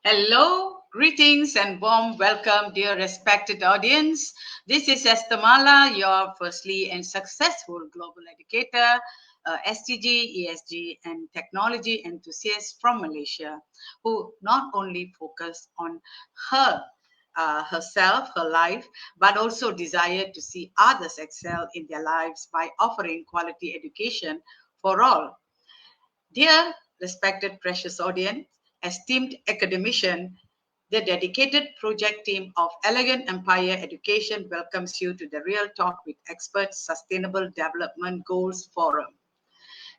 Hello, greetings, and warm welcome, dear respected audience. This is Estamala, your firstly and successful global educator, SDG, ESG, and technology enthusiast from Malaysia, who not only focus on her herself, her life, but also desire to see others excel in their lives by offering quality education for all. Dear respected precious audience, esteemed academician, the dedicated project team of Elegant Empire Education welcomes you to the Real Talk with Experts Sustainable Development Goals Forum.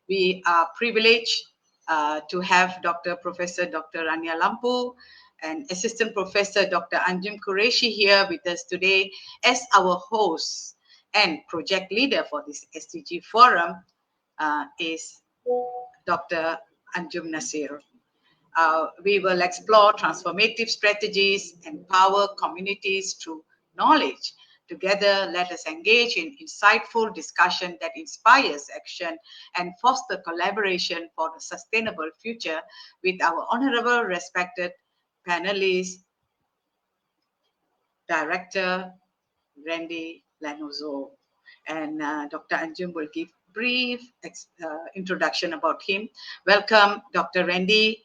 We are privileged to have Professor Dr. Rania Lampu and Assistant Professor Dr. Anjum Qureshi here with us today as our hosts and project leader for this SDG forum is Dr. Anjum Nasir. We will explore transformative strategies, empower communities through knowledge. Together, let us engage in insightful discussion that inspires action and foster collaboration for a sustainable future with our honorable, respected panelists, Director Randy Lanozo. And Dr. Anjum will give brief introduction about him. Welcome, Dr. Randy.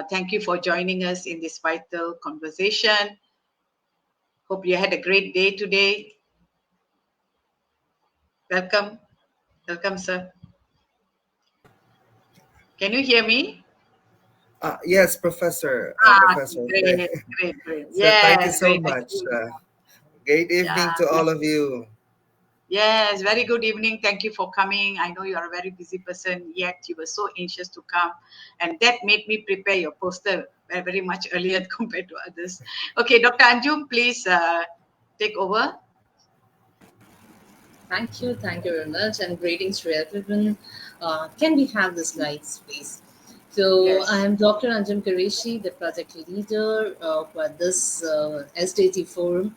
Thank you for joining us in this vital conversation. Hope you had a great day today. Welcome. Welcome, sir. Can you hear me? Yes, Professor. Professor. Great, great, great. So thank you Yes, so very nice. much. Great Yeah, evening to all yes. of you. Yes, very good evening. Thank you for coming. I know you are a very busy person, yet you were so anxious to come. And that made me prepare your poster very much earlier compared to others. Okay, Dr. Anjum, please take over. Thank you very much, and greetings to everyone. Can we have the slides, please? So, I Yes. am Dr. Anjum Qureshi, the project leader for this SDG forum,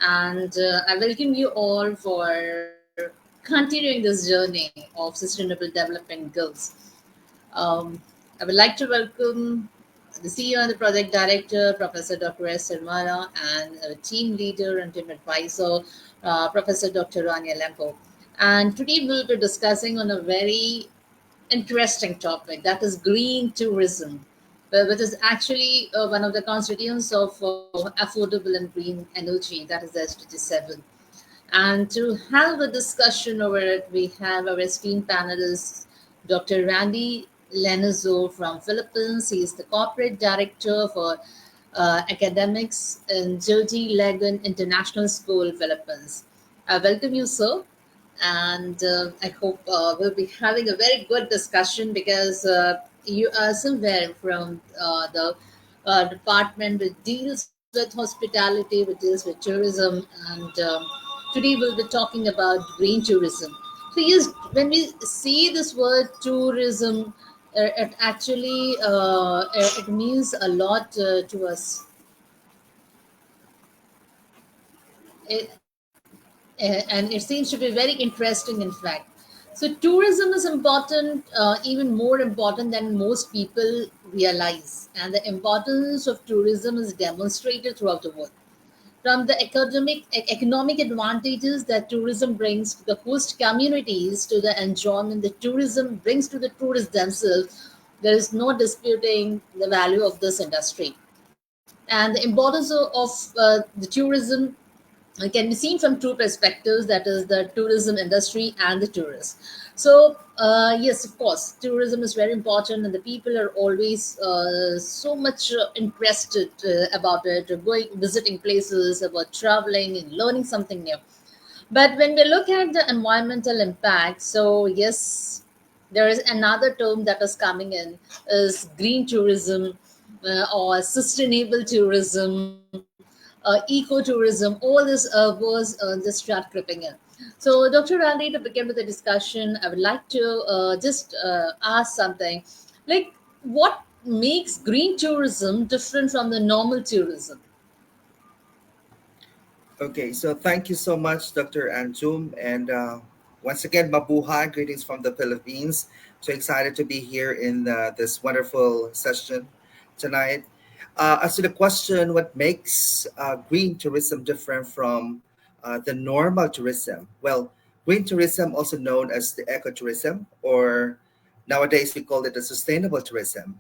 and I welcome you all for continuing this journey of sustainable development goals. Um, I would like to welcome the CEO and the project director, Professor Dr. S. Sharmala, and team leader and team advisor, Professor Dr. Rania Lempo. And today we'll be discussing on a very interesting topic, that is green tourism, which is actually one of the constituents of affordable and green energy, that is SDG 7. And to have a discussion over it, we have our esteemed panelists, Dr. Randy Lenazo from Philippines. He is the corporate director for academics in Jyoti Legan International School, Philippines. I welcome you, sir. And I hope we'll be having a very good discussion because you are somewhere from the department which deals with hospitality, which deals with tourism, and today we'll be talking about green tourism. So yes, when we see this word tourism, it actually it means a lot to us. And it seems to be very interesting, in fact. So tourism is important, even more important than most people realize, and the importance of tourism is demonstrated throughout the world. From the economic advantages that tourism brings to the host communities, to the enjoyment that tourism brings to the tourists themselves, there is no disputing the value of this industry. And the importance of the tourism can be seen from two perspectives, that is the tourism industry and the tourists. So yes, of course, tourism is very important and the people are always so much interested about it, going visiting places, about traveling and learning something new. But when we look at the environmental impact, so yes, there is another term that is coming in, is green tourism, or sustainable tourism, ecotourism. All these words just start creeping in. So, Dr. Randy, to begin with the discussion, I would like to just ask something, like, what makes green tourism different from the normal tourism? Okay, so thank you so much, Dr. Anjum. And once again, mabuhay, greetings from the Philippines. So excited to be here in this wonderful session tonight. As to the question, what makes green tourism different from the normal tourism? Well, green tourism, also known as the ecotourism, or nowadays we call it the sustainable tourism,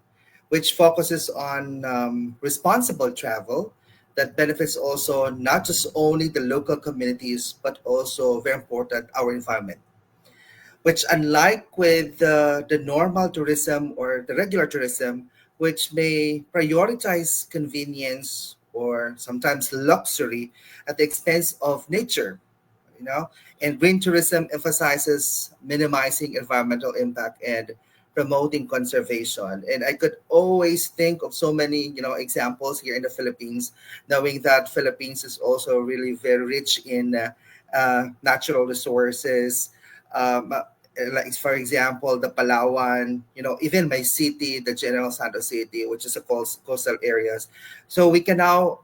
which focuses on responsible travel that benefits also not just only the local communities, but also, very important, our environment, which unlike with the normal tourism or the regular tourism, which may prioritize convenience or sometimes luxury at the expense of nature, you know, and green tourism emphasizes minimizing environmental impact and promoting conservation. And I could always think of so many, examples here in the Philippines, knowing that Philippines is also really very rich in natural resources. Like for example, the Palawan, even my city, the General Santos City, which is a coastal areas. So we can now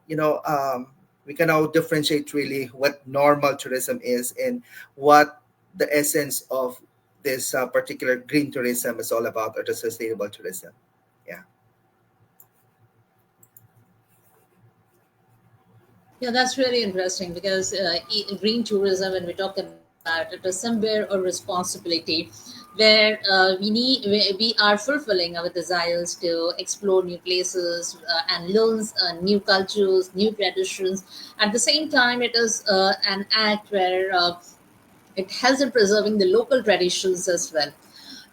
differentiate really what normal tourism is and what the essence of this particular green tourism is all about, or the sustainable tourism. Yeah. Yeah, that's really interesting because green tourism, when we talk about it, is somewhere a responsibility where we are fulfilling our desires to explore new places and learn new cultures, new traditions. At the same time, it is an act where it helps in preserving the local traditions as well.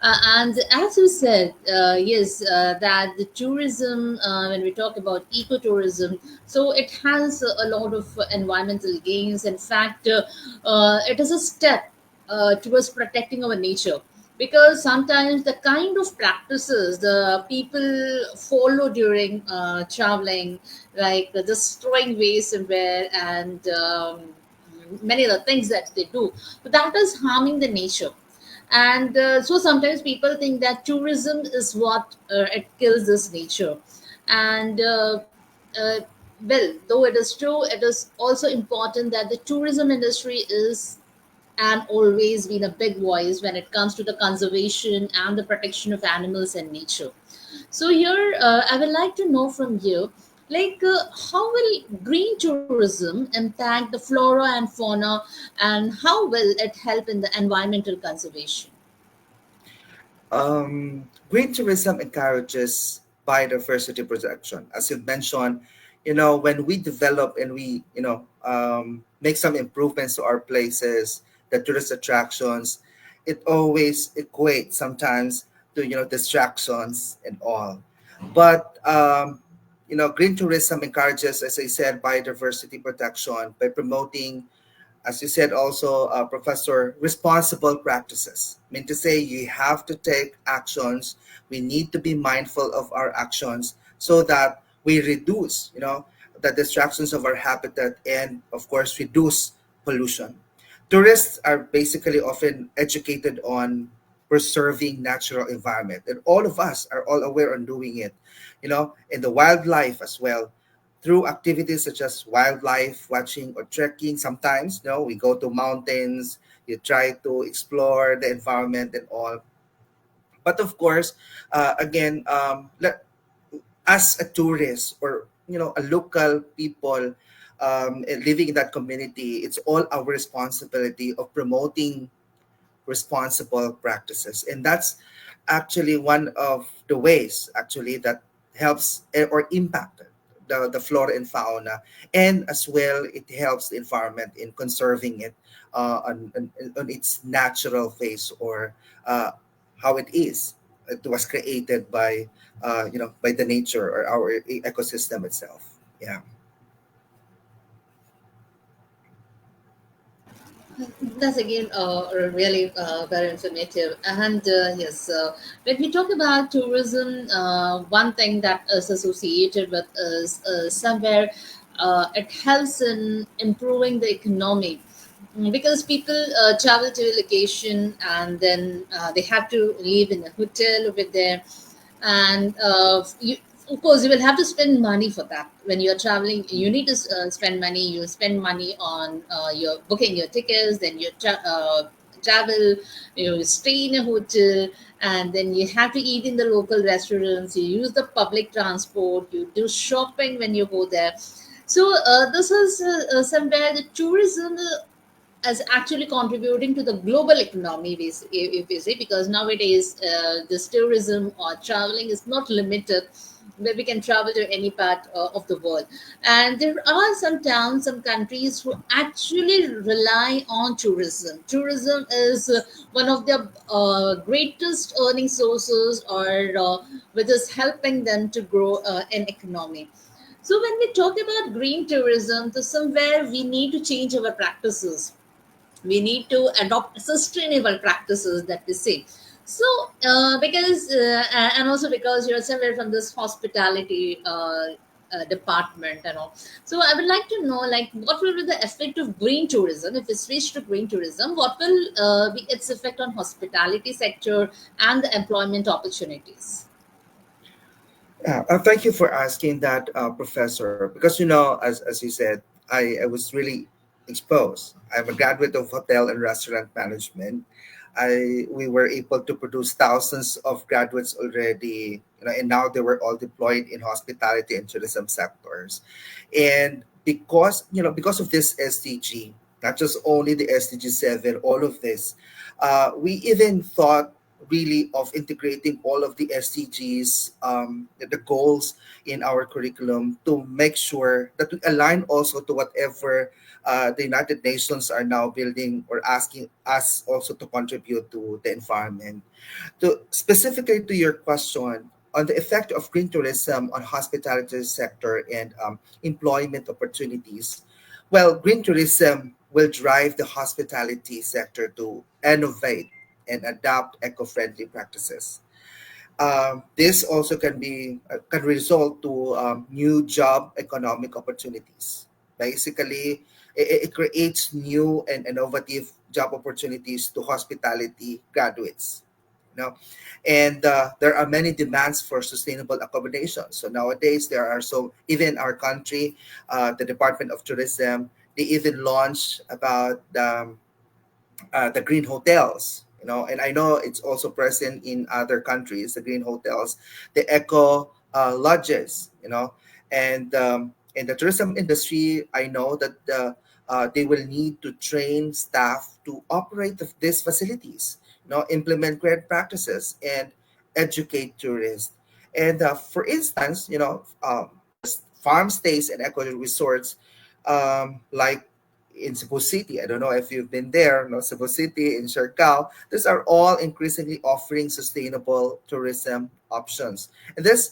And as you said, yes, that the tourism, when we talk about ecotourism, so it has a lot of environmental gains. In fact, it is a step towards protecting our nature. Because sometimes the kind of practices the people follow during traveling, like just throwing waste somewhere and many other things that they do, but that is harming the nature. And so sometimes people think that tourism is what it kills this nature. And uh, well, though it is true, it is also important that the tourism industry is and always been a big voice when it comes to the conservation and the protection of animals and nature. So here, I would like to know from you, like, how will green tourism impact the flora and fauna, and how will it help in the environmental conservation? Green tourism encourages biodiversity protection. As you mentioned, when we develop and we, make some improvements to our places, the tourist attractions, it always equates sometimes to, distractions and all. But, green tourism encourages, as I said, biodiversity protection by promoting, as you said also, Professor, responsible practices. I mean to say you have to take actions. We need to be mindful of our actions so that we reduce, the distractions of our habitat and, of course, reduce pollution. Tourists are basically often educated on preserving natural environment, and all of us are all aware on doing it, and the wildlife as well through activities such as wildlife watching or trekking. Sometimes, we go to mountains, you try to explore the environment and all. But of course, again, as a tourist or a local people living in that community, it's all our responsibility of promoting responsible practices, and that's actually one of the ways actually that helps or impact the flora and fauna, and as well it helps the environment in conserving it on its natural phase, or uh, how it was created by the nature or our ecosystem itself. Yeah. That's again really very informative. And yes, when we talk about tourism, one thing that is associated with is somewhere it helps in improving the economy. Because people travel to a location and then they have to live in a hotel over there, and of course you will have to spend money for that. When you're traveling, you need to spend money. You spend money on your booking your tickets, then travel, you stay in a hotel, and then you have to eat in the local restaurants. You use the public transport. You do shopping when you go there. So this is somewhere the tourism as actually contributing to the global economy, if we say, because nowadays this tourism or traveling is not limited, where we can travel to any part of the world. And there are some towns, some countries who actually rely on tourism. Tourism is one of their greatest earning sources, or which is helping them to grow an economy. So when we talk about green tourism, so somewhere we need to change our practices. We need to adopt sustainable practices, that we say. So because and also because you're somewhere from this hospitality department and all, so I would like to know, like, what will be the effect of green tourism if we switch to green tourism? What will be its effect on hospitality sector and the employment opportunities? Yeah, thank you for asking that, Professor. Because as you said, I was really exposed. I'm a graduate of hotel and restaurant management. We were able to produce thousands of graduates already, and now they were all deployed in hospitality and tourism sectors. And because of this SDG, not just only the SDG 7, all of this, we even thought really of integrating all of the SDGs, the goals in our curriculum, to make sure that we align also to whatever the United Nations are now building or asking us also to contribute to the environment. To specifically to your question on the effect of green tourism on hospitality sector and employment opportunities, well, green tourism will drive the hospitality sector to innovate and adopt eco-friendly practices. This also can result to new job economic opportunities. Basically, it creates new and innovative job opportunities to hospitality graduates. You know, and there are many demands for sustainable accommodation. So nowadays there are, so even our country, the Department of Tourism, they even launched about the green hotels, and I know it's also present in other countries, the green hotels, the eco lodges, and in the tourism industry, I know that they will need to train staff to operate these facilities, implement great practices and educate tourists. And for instance, farm stays and eco resorts, like in Cebu City. I don't know if you've been there, no, Cebu City, in Siargao. These are all increasingly offering sustainable tourism options. And these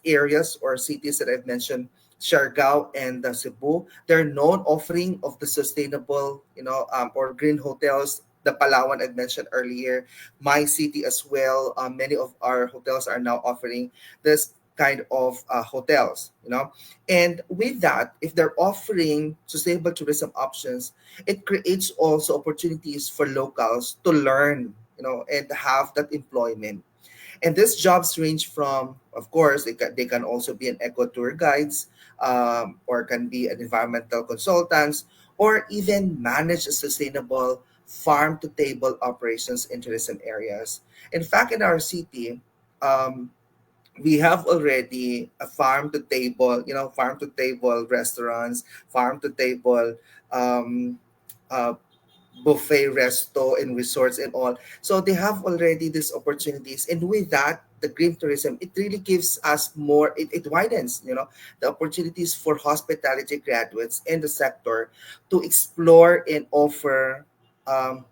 areas or cities that I've mentioned, Siargao and Cebu, they're known offering of the sustainable, or green hotels. The Palawan I mentioned earlier, my city as well. Many of our hotels are now offering this kind of hotels, and with that, if they're offering sustainable tourism options, it creates also opportunities for locals to learn, and have that employment. And these jobs range from, of course, they can also be an eco tour guides, or can be an environmental consultants, or even manage a sustainable farm to table operations in tourism areas. In fact, in our city, um, we have already a farm to table restaurants, farm to table, um, uh, buffet resto and resorts and all. So they have already these opportunities. And with that, the green tourism, it really gives us more, it widens, the opportunities for hospitality graduates in the sector to explore and offer um,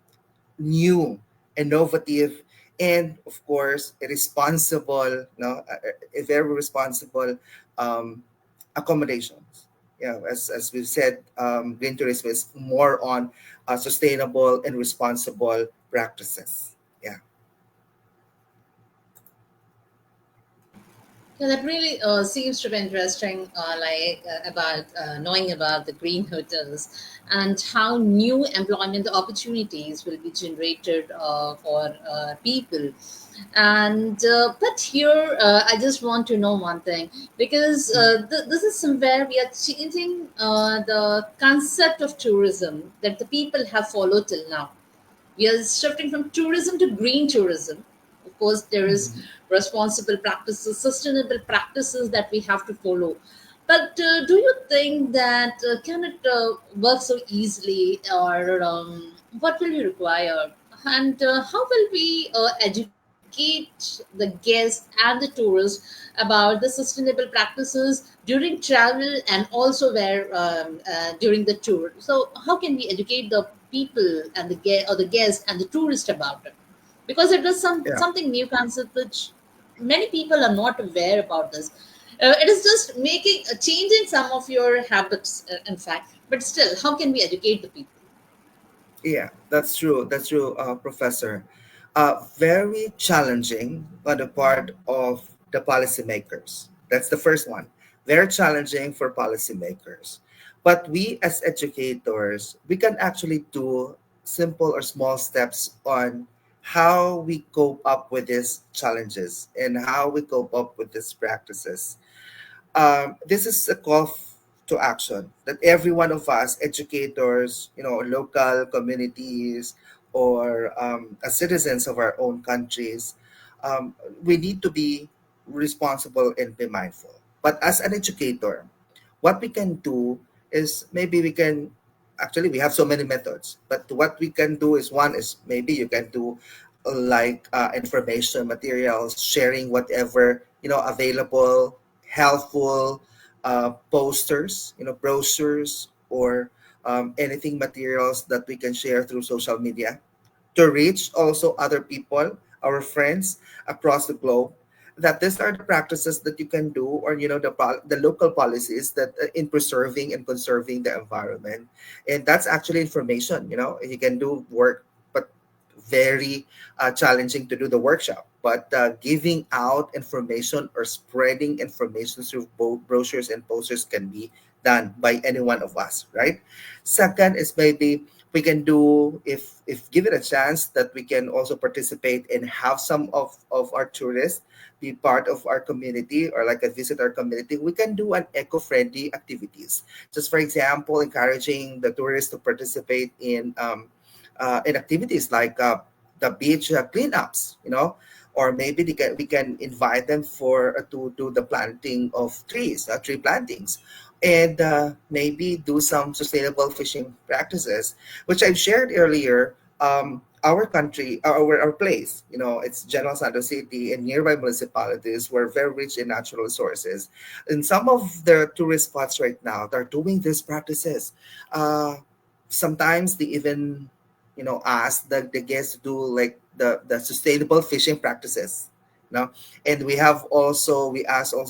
new, innovative, and of course, a responsible, a very responsible um, accommodations. Yeah, as we've said, green tourism is more on sustainable and responsible practices. Yeah. Yeah, that really seems to be interesting, about knowing about the green hotels and how new employment opportunities will be generated for people. And but here, I just want to know one thing, because this is somewhere we are changing the concept of tourism that the people have followed till now. We are shifting from tourism to green tourism. Of course, there is Mhm. responsible practices, sustainable practices that we have to follow. But do you think that can it work so easily, or what will you require? And how will we educate the guests and the tourists about the sustainable practices during travel and also where during the tour? So, how can we educate the people and the guest or the guests and the tourist about it? Because it is Yeah. something new concept which many people are not aware about this. It is just making changing some of your habits, in fact. But still, how can we educate the people? Yeah, that's true. That's true, Professor. Very challenging on the part of the policymakers. That's the first one. Very challenging for policymakers. But we as educators, we can actually do simple or small steps on how we cope up with these challenges and how we cope up with these practices. This is a to action that every one of us, educators, local communities, or as citizens of our own countries, um, we need to be responsible and be mindful. But as an educator, what we can do is maybe we can actually we have so many methods, but what we can do is one is maybe you can do like information materials, sharing whatever available, helpful posters, brochures, or anything materials that we can share through social media to reach also other people, our friends across the globe, that these are the practices that you can do, or the local policies that in preserving and conserving the environment. And that's actually information. You can do work, but very challenging to do the workshop. But giving out information or spreading information through both brochures and posters can be done by any one of us, right? Second is maybe we can do, if given a chance, that we can also participate and have some of our tourists be part of our community, or like a visit our community. We can do an eco-friendly activities, just for example encouraging the tourists to participate in activities like the beach cleanups, or maybe we can invite them for to do the planting of trees, tree plantings, and maybe do some sustainable fishing practices, which I've shared earlier. Our country, our place, it's General Santos City and nearby municipalities were very rich in natural resources. And some of the tourist spots right now, they're doing these practices. Uh, Sometimes they even, ask the guests to do like the sustainable fishing practices. No, and we ask also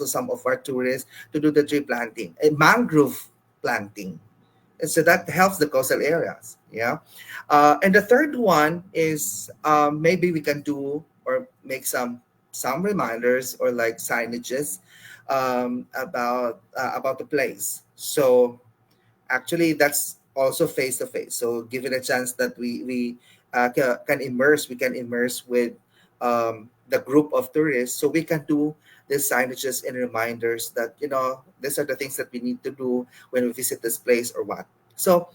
some of our tourists to do the tree planting and mangrove planting, and so that helps the coastal areas. Yeah. And the third one is maybe we can do or make some reminders or like signages about the place. So actually that's also face to face, so give it a chance that we can immerse with the group of tourists, so we can do the signages and reminders that these are the things that we need to do when we visit this place or what. So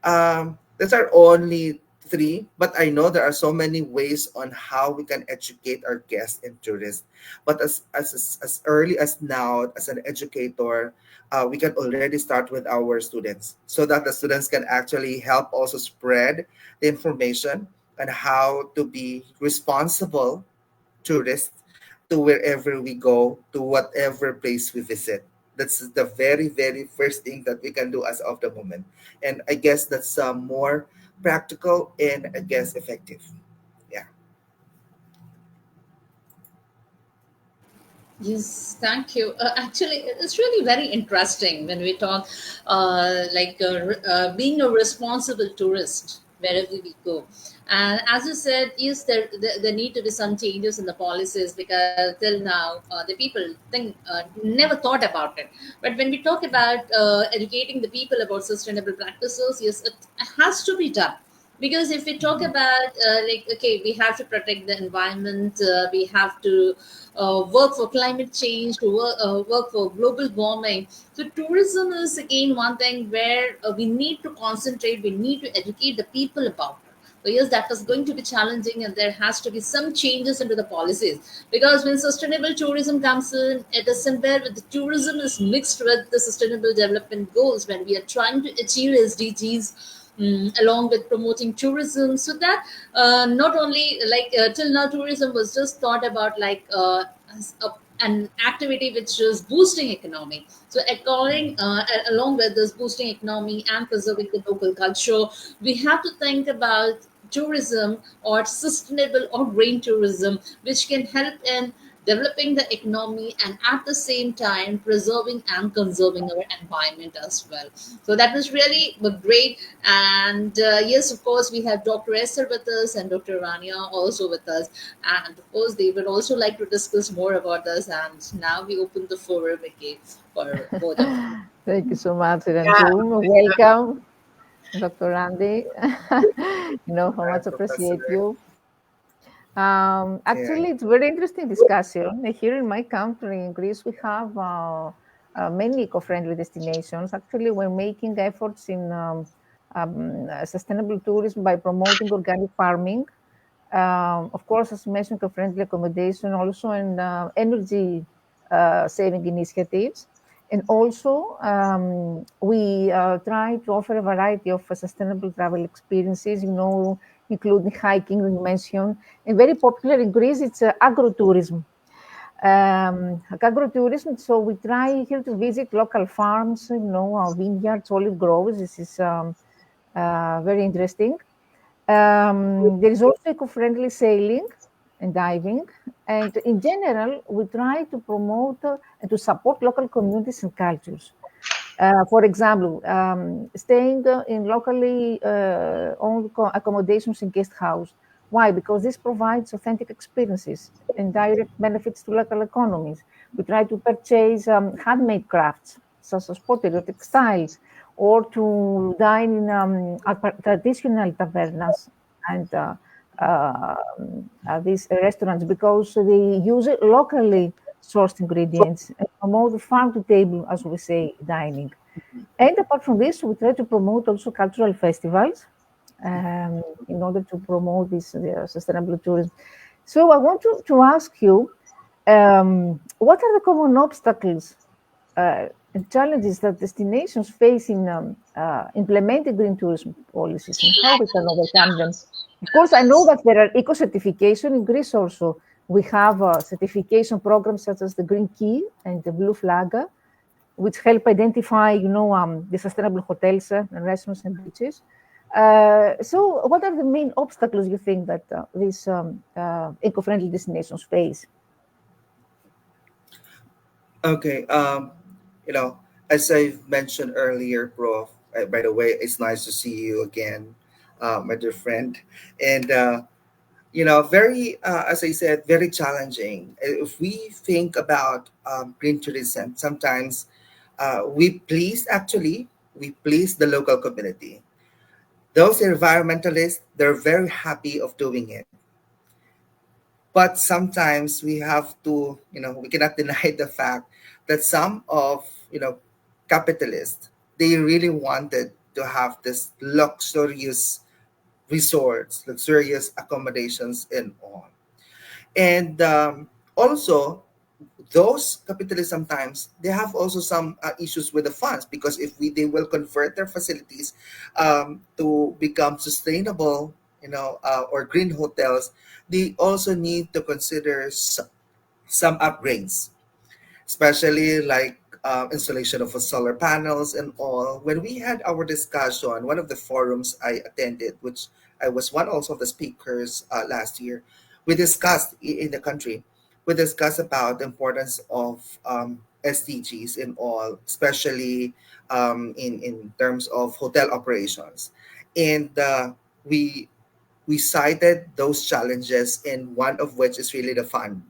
that's our only three, but I know there are so many ways on how we can educate our guests and tourists. But as early as now, as an educator, we can already start with our students, so that the students can actually help also spread the information on how to be responsible tourists to wherever we go, to whatever place we visit. That's the very, very first thing that we can do as of the moment. And I guess that's more practical and I guess effective. Yeah. Yes, thank you. Actually, it's really very interesting when we talk being a responsible tourist wherever we go. And as you said, yes, there need to be some changes in the policies because till now the people never thought about it. But when we talk about educating the people about sustainable practices, yes, it has to be done because if we talk Mhm. about okay, we have to protect the environment, we have to work for climate change, to work for global warming. So tourism is again one thing where we need to concentrate, we need to educate the people about it. So yes, that is going to be challenging, and there has to be some changes into the policies, because when sustainable tourism comes in, it is somewhere with the tourism is mixed with the sustainable development goals when we are trying to achieve SDGs. Along with promoting tourism, so that not only like till now tourism was just thought about like as an activity which is boosting economy. So according along with this boosting economy and preserving the local culture, we have to think about tourism or sustainable or green tourism, which can help in developing the economy and at the same time preserving and conserving our environment as well. So that was really great. And yes, of course, we have Dr. Esther with us and Dr. Rania also with us. And of course, they would also like to discuss more about this. And now we open the forum again for both of them. Thank you so much, Yeah. Ranjum. Welcome, Dr. Randy. How much appreciate Professor. you. Yeah. Actually, it's very interesting discussion. Here in my country, in Greece, we have many eco-friendly destinations. Actually, we're making efforts in sustainable tourism by promoting organic farming. Of course, as mentioned, eco-friendly accommodation, also in energy saving initiatives. And also, we try to offer a variety of sustainable travel experiences, including hiking, we mentioned. And very popular in Greece, it's agrotourism. Agrotourism, so we try here to visit local farms, vineyards, olive groves. This is very interesting. There is also eco-friendly sailing and diving. And in general, we try to promote and to support local communities and cultures. For example, staying in locally owned accommodations in guest house. Why? Because this provides authentic experiences and direct benefits to local economies. We try to purchase handmade crafts, such as pottery or textiles, or to dine in traditional tavernas and uh, these restaurants, because they use locally sourced ingredients and promote farm to table, as we say, dining. And apart from this, we try to promote also cultural festivals in order to promote this sustainable tourism. So I want to ask you, what are the common obstacles and challenges that destinations face in implementing green tourism policies, and how we can overcome them? Of course, I know that there are eco-certification in Greece also. We have certification programs such as the Green Key and the Blue Flag, which help identify, the sustainable hotels and restaurants and beaches. So, what are the main obstacles you think that these eco-friendly destinations face? Okay. You know, as I mentioned earlier, Prof. By the way, it's nice to see you again, my dear friend. And very, as I said, very challenging. If we think about green tourism, sometimes we please the local community. Those environmentalists, they're very happy of doing it. But sometimes we have to, we cannot deny the fact that some of, capitalists, they really wanted to have this luxurious resorts, luxurious accommodations and all. And also, those capitalists sometimes they have also some issues with the funds, because if they will convert their facilities to become sustainable, or green hotels, they also need to consider some upgrades, especially like installation of solar panels and all. When we had our discussion, one of the forums I attended, which I was one also of the speakers last year, we discussed in the country, we discussed about the importance of SDGs in all, especially in terms of hotel operations. And we cited those challenges, and one of which is really the fund.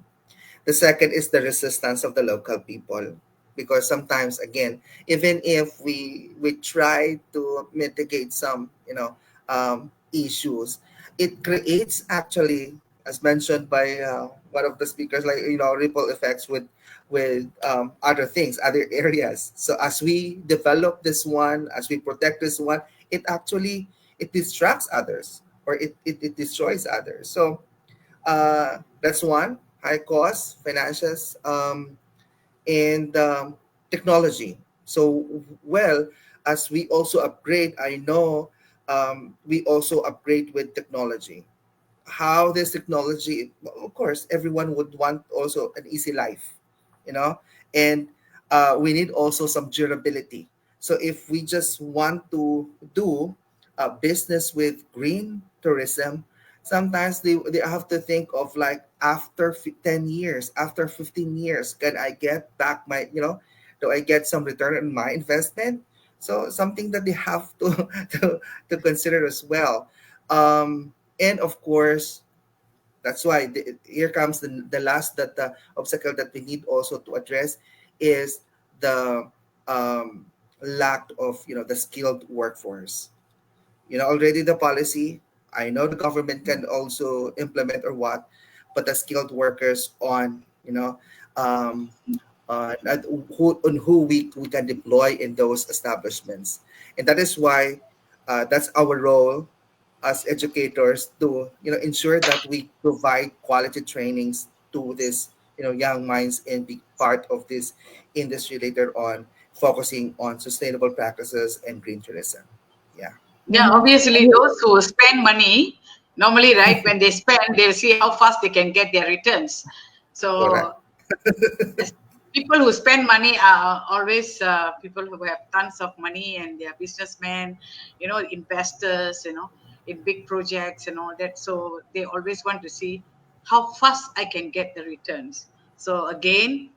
The second is the resistance of the local people, because sometimes, again, even if we try to mitigate some, issues, it creates actually, as mentioned by one of the speakers, like, ripple effects with other things, other areas. So as we develop this one, as we protect this one, it actually it distracts others. or it destroys others. So that's one, high cost, financials, and technology. So, well, as we also upgrade, I know we also upgrade with technology. How this technology, of course, everyone would want also an easy life, you know, and we need also some durability. So if we just want to do a business with green tourism, sometimes they have to think of like after 10 years, after 15 years, can I get back my, do I get some return on my investment? So something that they have to to consider as well. And of course, that's why here comes the last that the obstacle that we need also to address is the um, lack of the skilled workforce. Already the policy, I know the government can also implement or what, but the skilled workers um, on who we can deploy in those establishments. And that is why that's our role as educators to ensure that we provide quality trainings to this young minds and be part of this industry later on, focusing on sustainable practices and green tourism. Yeah. Yeah, Mm-hmm. obviously, those who spend money normally, right, when they spend, they'll see how fast they can get their returns. So, Correct. as people who spend money are always people who have tons of money and they are businessmen, investors, in big projects and all that. So, they always want to see how fast I can get the returns. So, again,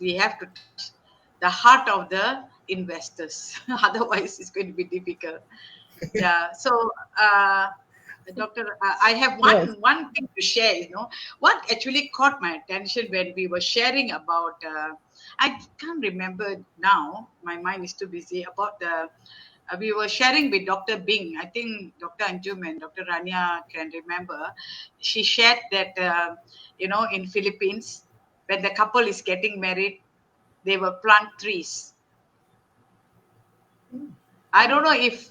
we have to touch the heart of the investors. Otherwise, it's going to be difficult. Yeah. So, Doctor, I have Yes. one thing to share. What actually caught my attention when we were sharing about. I can't remember now. My mind is too busy about the. We were sharing with Dr. Bing. I think Dr. Anjum and Dr. Rania can remember. She shared that in Philippines, when the couple is getting married, they will plant trees. I don't know if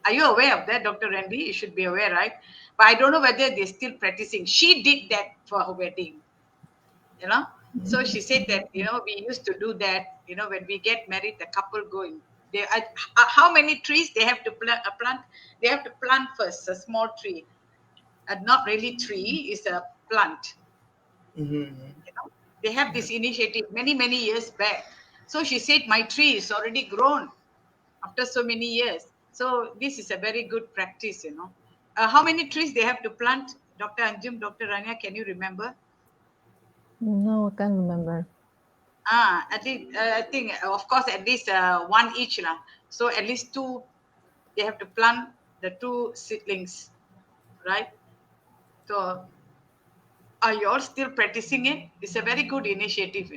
are you aware of that, Dr. Randy? You should be aware, right? But I don't know whether they're still practicing. She did that for her wedding, you know. So she said that, we used to do that, when we get married, the couple go in. How many trees they have to plant? They have to plant first, a small tree. And not really tree, is a plant. Mm-hmm. They have this initiative many, many years back. So she said, my tree is already grown after so many years. So this is a very good practice. How many trees they have to plant, Dr. Anjum, Dr. Rania, can you remember? No, I can't remember. At least, I think, of course, at least one each. Lah. So at least two, they have to plant the two seedlings, right? So are you all still practicing it? It's a very good initiative.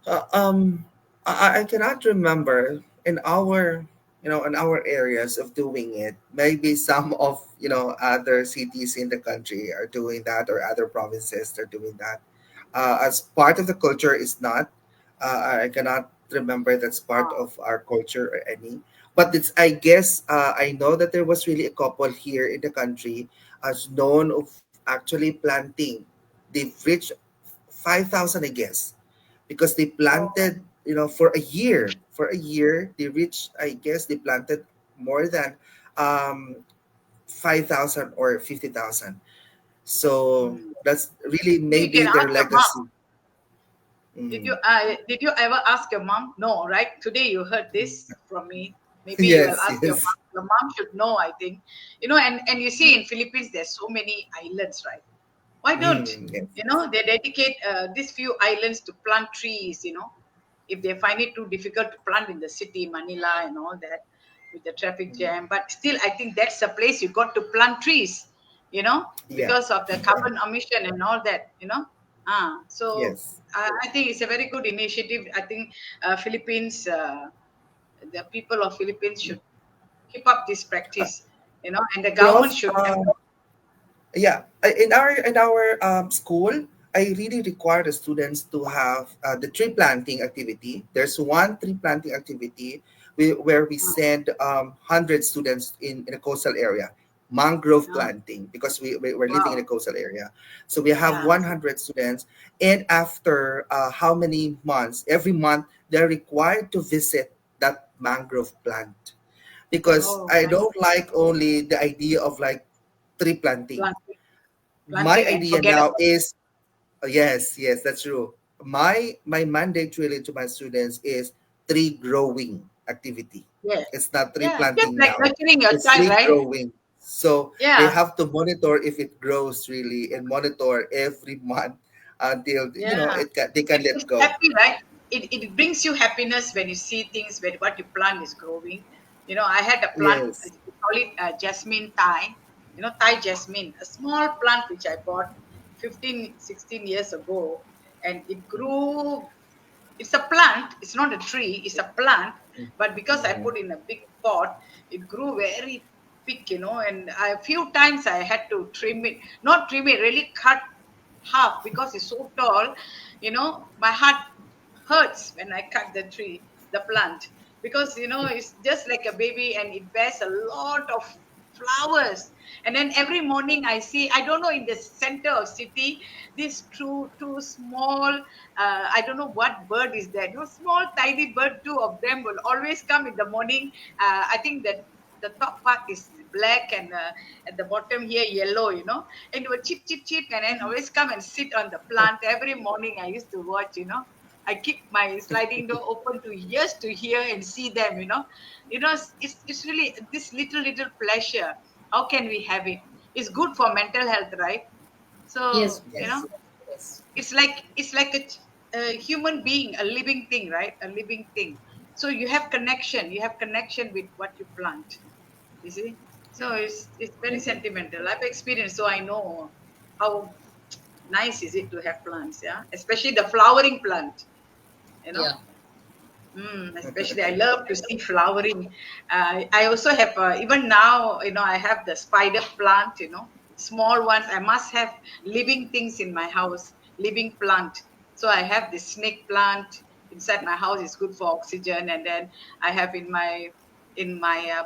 Uh, um, I cannot remember in our areas of doing it. Maybe some of other cities in the country are doing that, or other provinces are doing that. As part of the culture is not. I cannot remember that's part Ah, of our culture or any. But it's, I guess, I know that there was really a couple here in the country as known of actually planting. They've reached 5,000, I guess, because they oh, planted for a year they reached, I guess, they planted more than um 5,000 or 50,000. So mm. that's really You maybe can their ask your mom. legacy. Did Mm. you ever ask your mom? No, right? Today you heard this from me. Maybe you will Yes, ask your yes. mom. Your mom should know, I think. And you see in Philippines there's so many islands, right? Why don't Yes. they dedicate these few islands to plant trees? If they find it too difficult to plant in the city, Manila, and all that, with the traffic jam. But still, I think that's the place you got to plant trees. Yeah. Because of the Yeah. carbon emission and all that. So Yes. I think it's a very good initiative. I think Philippines, the people of Philippines should keep up this uh, practice. And the government Prof, should. yeah, in our school, I really require the students to have the tree planting activity. There's one tree planting activity where we send 100 students in a coastal area, mangrove Yeah. planting, because we're living in a Wow. coastal area. So we have Yeah. 100 students, and after how many months, every month they're required to visit that mangrove plant, because Oh, I nice. don't like only the idea of like tree planting. Planting, My planting and idea forget now about it. is, yes, yes, that's true. My mandate really to my students is tree growing activity. Yes. It's not tree Yeah. Just planting like now. nurturing your It's child, tree right? growing. So they Yeah. have to monitor if it grows really, and monitor every month until Yeah. they can It's let go. happy, right? It brings you happiness when you see things when what you plant is growing. I had a plant, Yes. we call it jasmine Thai, Thai jasmine, a small plant which I bought 15, 16 years ago, and it grew. It's a plant, it's not a tree, it's a plant, but because I Mhm. put in a big pot, it grew very big, and a few times I had to trim it, not trim it, really cut half because it's so tall. My heart hurts when I cut the plant, because it's just like a baby and it bears a lot of flowers. And then every morning I see, I don't know, in the center of city, these two small, I don't know what bird is that, small tiny bird, two of them will always come in the morning. I think that the top part is black, and at the bottom here yellow, and it would chip chip chip, and then always come and sit on the plant every morning. I used to watch. I keep my sliding door open to ears to hear and see them. It's really this little pleasure. How can we have it? It's good for mental health, right? So Yes, Yes. yes. it's like a human being, a living thing, right? A living thing. So you have connection with what you plant, you see. So it's very sentimental. I've experienced, so I know how nice is it to have plants, yeah, especially the flowering plant, you know. Yeah. Especially, I love to see flowering. I also have, even now, I have the spider plant, small ones. I must have living things in my house, living plant. So I have the snake plant inside my house. It's good for oxygen. And then I have in my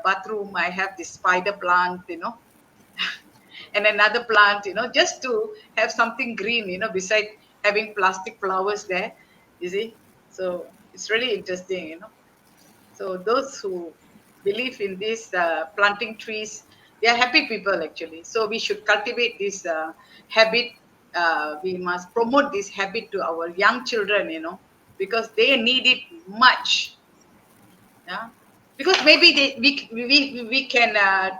bathroom, I have the spider plant, and another plant, just to have something green, beside having plastic flowers there, you see. So it's really interesting, So those who believe in this planting trees, they are happy people actually. So we should cultivate this habit. We must promote this habit to our young children, because they need it much. Yeah, because maybe we can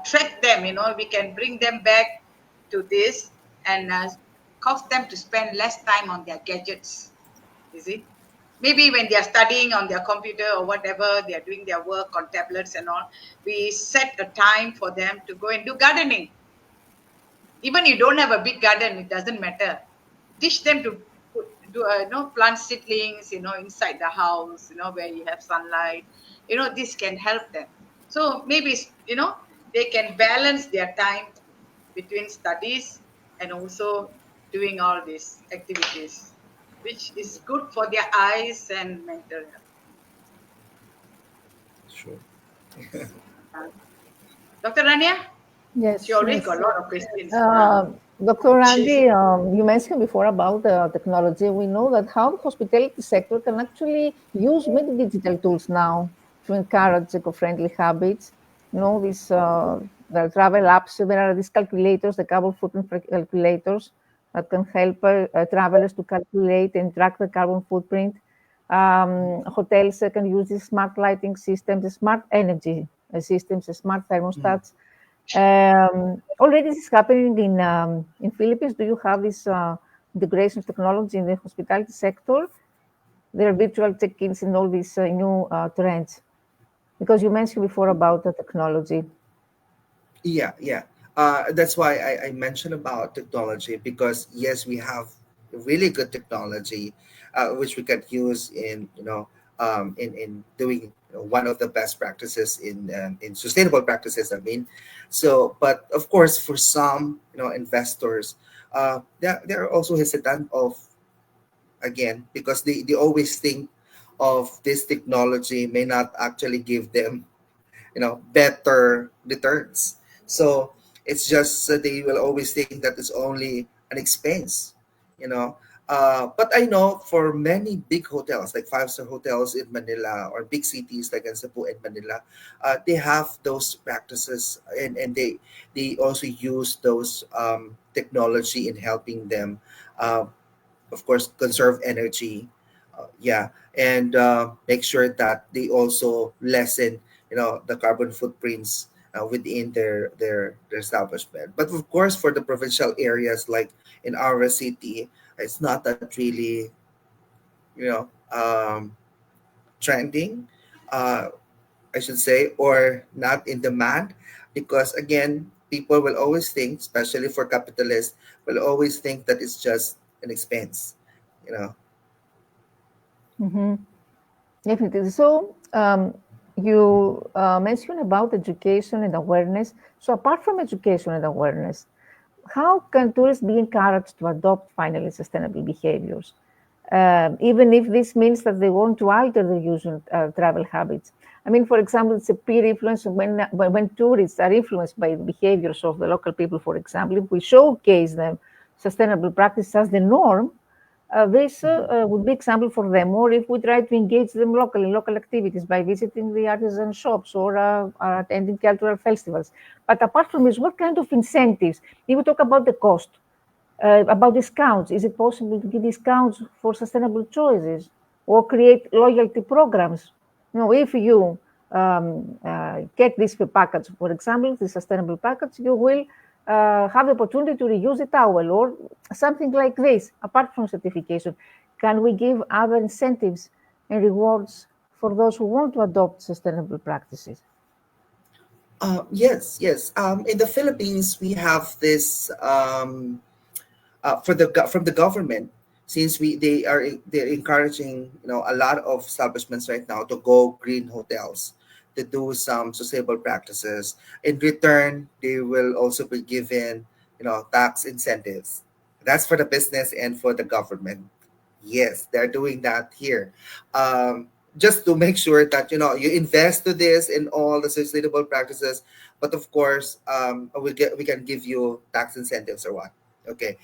track them, we can bring them back to this, and cause them to spend less time on their gadgets, you see. Maybe when they are studying on their computer or whatever, they are doing their work on tablets and all, we set a time for them to go and do gardening. Even you don't have a big garden, it doesn't matter. Teach them to put, do plant seedlings, inside the house, where you have sunlight. This can help them. So maybe, they can balance their time between studies and also doing all these activities, which is good for their eyes and mental health. Sure. Uh, Dr. Rania, she Yes, always got yes. a lot of questions. Dr. She's, Randy, you mentioned before about technology. We know that how the hospitality sector can actually use many digital tools now to encourage eco-friendly habits. These there are travel apps. There are these calculators, the carbon footprint calculators that can help travelers to calculate and track the carbon footprint. Hotels can use these smart lighting systems, the smart energy systems, the smart Mhm. thermostats. Already this is happening in Philippines. Do you have this integration of technology in the hospitality sector? There are virtual check-ins and all these new trends. Because you mentioned before about the technology. Yeah, yeah. That's why I mentioned about technology, because yes, we have really good technology, which we can use in doing one of the best practices in sustainable practices. I mean, so but of course for some investors, they're also hesitant of, again, because they always think of this technology may not actually give them, better returns. So it's just they will always think that it's only an expense, you know. But I know for many big hotels, like five-star hotels in Manila or big cities like in Cebu and Manila, they have those practices, and they also use those technology in helping them, uh, of course, conserve energy, yeah, and make sure that they also lessen, the carbon footprints within their establishment. But of course, for the provincial areas like in our city, it's not that really, you know, trending, uh, I should say, or not in demand, because again, people will always think, especially for capitalists, will always think that it's just an expense, you know. Mm-hmm. Definitely. So, you mentioned about education and awareness. So, apart from education and awareness, how can tourists be encouraged to adopt finally sustainable behaviors, even if this means that they want to alter their usual travel habits? I mean, for example, it's a peer influence when tourists are influenced by the behaviors of the local people. For example, if we showcase them sustainable practices as the norm, this would be example for them. Or if we try to engage them locally in local activities by visiting the artisan shops or attending cultural festivals. But apart from this, what kind of incentives? If we talk about the cost, about discounts, is it possible to give discounts for sustainable choices or create loyalty programs? If you get this package, for example, the sustainable package, you will have the opportunity to reuse the towel or something like this. Apart from certification, can we give other incentives and rewards for those who want to adopt sustainable practices? Yes, yes. In the Philippines, we have this, from the government, since they're encouraging, a lot of establishments right now to go green hotels, to do some sustainable practices. In return, they will also be given, tax incentives. That's for the business and for the government. Yes, they're doing that here. Just to make sure that you invest to this in all the sustainable practices, but of course, we can give you tax incentives or what. Okay,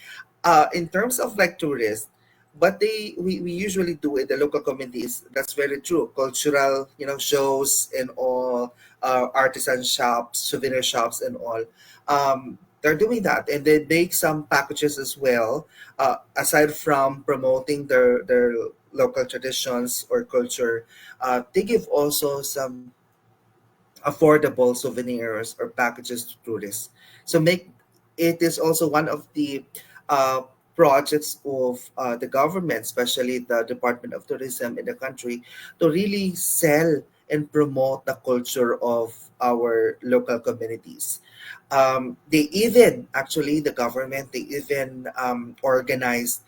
in terms of like tourists, but we usually do in the local communities. That's very true. Cultural, shows and all, artisan shops, souvenir shops, and all. They're doing that, and they make some packages as well. Aside from promoting their local traditions or culture, they give also some affordable souvenirs or packages to tourists. So make it is also one of the uh, projects of the government, especially the Department of Tourism in the country, to really sell and promote the culture of our local communities. They even, actually, the government, they even organize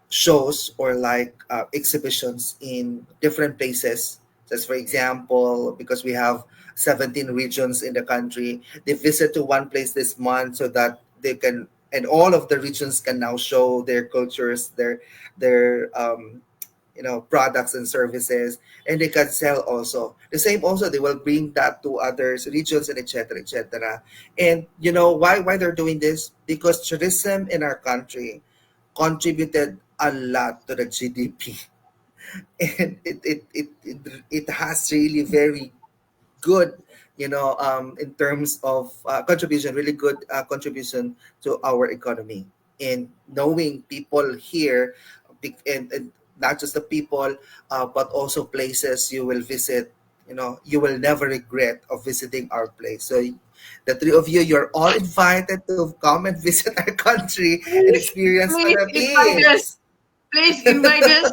shows or like exhibitions in different places. Just for example, because we have 17 regions in the country, they visit to one place this month so that they can, and all of the regions can now show their cultures, their products and services, and they can sell also the same. Also, they will bring that to others regions, and etc., etc. And why they're doing this? Because tourism in our country contributed a lot to the GDP, and it has really very good, in terms of contribution, really good contribution to our economy. And knowing people here, and not just the people, but also places you will visit, you will never regret of visiting our place. So the three of you, you're all invited to come and visit our country and Please, experience please invite us. Philippines. Please invite us.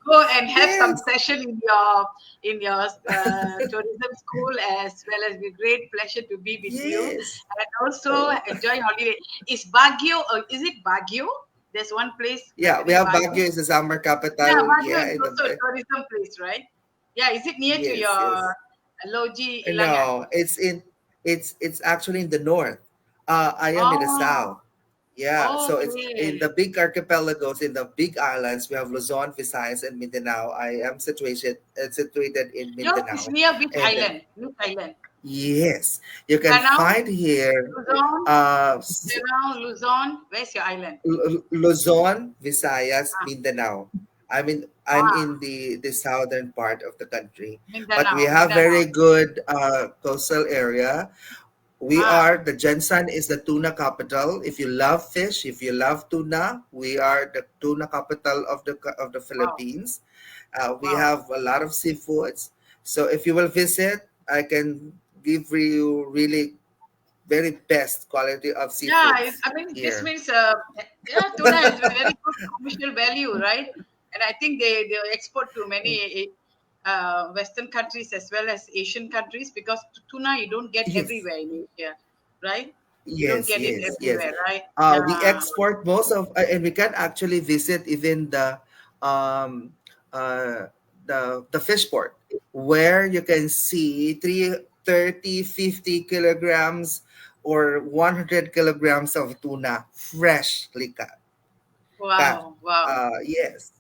Go and have some Yes, session in your tourism school, as well as with great pleasure to be with you, yes. and also Oh. enjoy holiday. Is Baguio, or is it Baguio? There's one place Yeah, we in have Baguio. Baguio is the summer Yeah, capital. Baguio Yeah, is in also a the tourism place, right? Yeah, is it near to yes, your yes. Logi Ilangan? No, it's actually in the north. I am in the Oh, south. Yeah, so it's in Okay. the big archipelagos, in the big islands. We have Luzon, Visayas, and Mindanao. I am situated in Yours is Mindanao, near which and island? Which island? yes, you can Mindanao, find here Luzon, uh, Mindanao, Luzon. Where's your island? Luzon, Visayas, Ah, Mindanao. I'm ah, in the southern part of the country, but we Mindanao, have Mindanao. very good coastal area. We Ah, are the Jensen is the tuna capital. If you love fish, if you love tuna, we are the tuna capital of the wow, Philippines. We wow. have a lot of seafoods. So if you will visit, I can give you really very best quality of Yeah, seafoods I mean, this here. means, yeah, tuna is a very good commercial value, right? And I think they export to many Western countries as well as Asian countries because tuna you don't get Yes, everywhere in Asia, right? You don't yes, get it yes, yes. everywhere, right? We Yeah. export most of, and we can actually visit even um, uh, the fish port, where you can see 50 kilograms or 100 kilograms of tuna freshly caught. Wow, wow. Yes.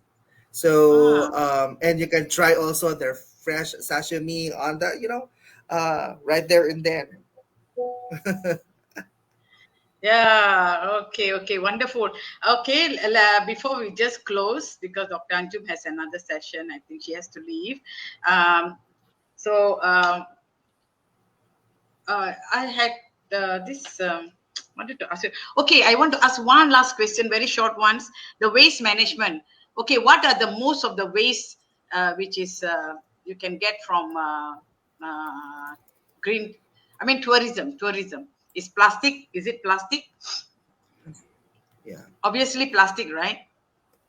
So, Ah, and you can try also their fresh sashimi on the, right there and then. yeah. Okay, okay. Wonderful. Okay, before we just close, because Dr. Anjum has another session, I think she has to leave. Um, so, I had this wanted to ask you. Okay, I want to ask one last question, very short ones. The waste management. Okay, what are the most of the waste which is you can get from uh, green? I mean, tourism. Tourism is plastic. Is it plastic? Yeah. Obviously, plastic, right?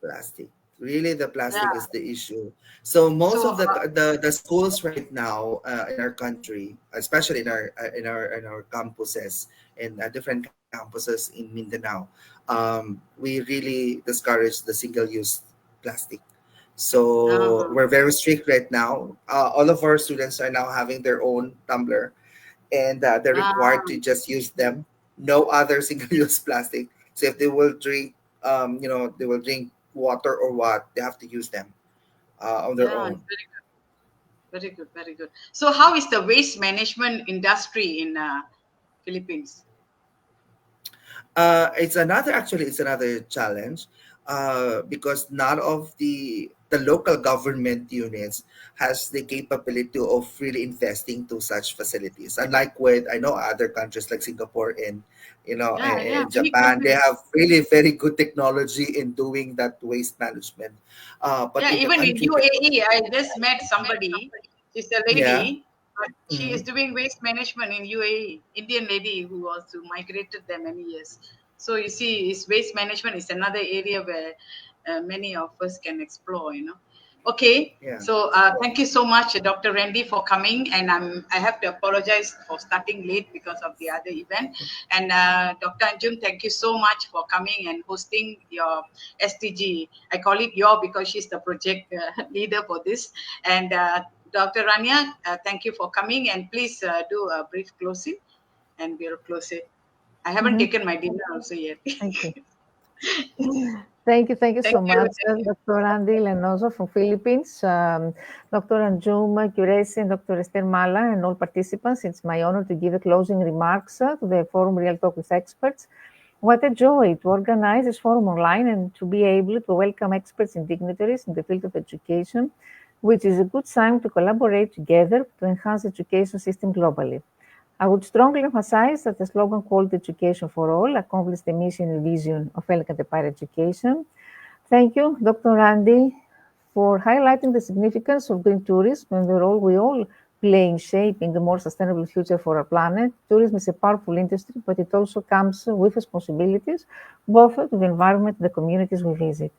Plastic. Really, the Yeah. plastic is the issue. So most So, of the schools right now in our country, especially in our campuses and different campuses in Mindanao, we really discourage the single-use plastic. So uh-huh. we're very strict right now. All of our students are now having their own tumbler, and they're required to um, just use them. No other single-use plastic. So if they will drink, they will drink water or what, they have to use them on their yeah, it's own. very good, very good, very good. So, how is the waste management industry in Philippines? It's another challenge because none of the local government units has the capability of really investing to such facilities. Unlike with I know other countries like Singapore and Yeah, yeah, and many Japan, they countries. have really very good technology in doing that waste management. But Yeah, in the even in country that UAE, I just met somebody. She's a yeah. lady, but she is Mhm. doing waste management in UAE. Indian lady who was who migrated there many years. So you see, is waste management is another area where many of us can explore. Okay. Yeah. So thank you so much, Dr. Randy, for coming. And I have to apologize for starting late because of the other event. And Dr. Anjum, thank you so much for coming and hosting your SDG. I call it your because she's the project leader for this. And Dr. Rania, thank you for coming. And please do a brief closing and we'll close it. I haven't Mhm. taken my dinner also yet. Thank you. Thank you Thank so you. much, Thank you. Dr. Andy Lenoso from Philippines, Dr. Anjum Curesi and Dr. Esther Mala, and all participants. It's my honor to give the closing remarks to the forum Real Talk with Experts. What a joy to organize this forum online and to be able to welcome experts and dignitaries in the field of education, which is a good sign to collaborate together to enhance the education system globally. I would strongly emphasize that the slogan Quality Education for All accomplished the mission and vision of elegant higher education. Thank you, Dr. Randy, for highlighting the significance of green tourism and the role we all play in shaping a more sustainable future for our planet. Tourism is a powerful industry, but it also comes with responsibilities, both to the environment and the communities we visit.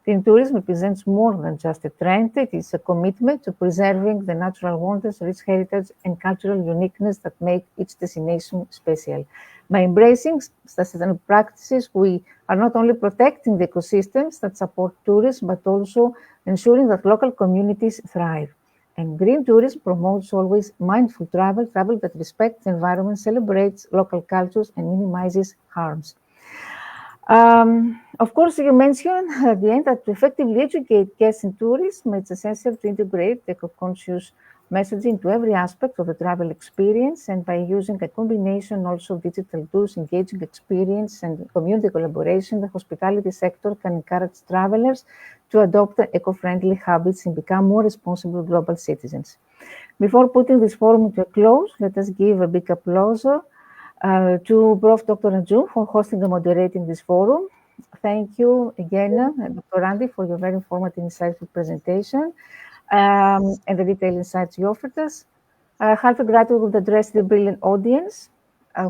Green tourism represents more than just a trend. It is a commitment to preserving the natural wonders, rich heritage, and cultural uniqueness that make each destination special. By embracing sustainable practices, we are not only protecting the ecosystems that support tourism, but also ensuring that local communities thrive. And green tourism promotes always mindful travel, that respects the environment, celebrates local cultures, and minimizes harms. Of course, you mentioned at the end that to effectively educate guests in tourism, it's essential to integrate eco-conscious messaging into every aspect of the travel experience, and by using a combination also of digital tools, engaging experience, and community collaboration, the hospitality sector can encourage travelers to adopt eco-friendly habits and become more responsible global citizens. Before putting this forum to a close, let us give a big applause to Prof. Dr. Anju for hosting and moderating this forum. Thank you again, Dr. Randy, for your very informative, insightful presentation and the detailed insights you offered us. Heartfelt gratitude would address the brilliant audience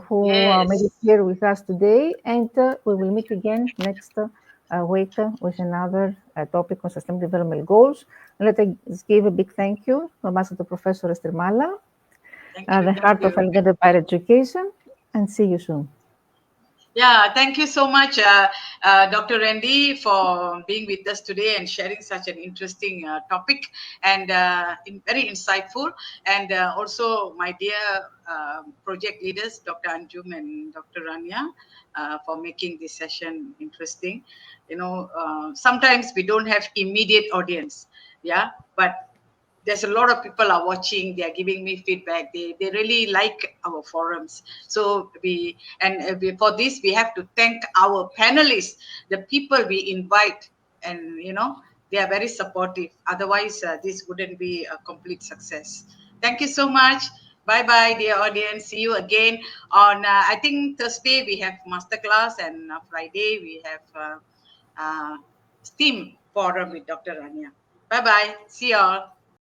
who made it Yes. here with us today, and we will meet again next week with another topic on sustainable development goals. And let us give a big thank you to Ambassador Professor Esther Mala, Thank you. the Thank heart of you. elevated higher education, and see you soon. Yeah, thank you so much, Dr. Randy, for being with us today and sharing such an interesting topic and very insightful. And also, my dear project leaders, Dr. Anjum and Dr. Rania, for making this session interesting. You know, sometimes we don't have immediate audience, yeah, but there's a lot of people are watching, they are giving me feedback, they really like our forums. So for this we have to thank our panelists, the people we invite, and they are very supportive, otherwise this wouldn't be a complete success. Thank you so much. Bye bye, dear audience. See you again on I think Thursday we have masterclass, and Friday we have STEAM forum with Dr. Rania. Bye bye, see you all.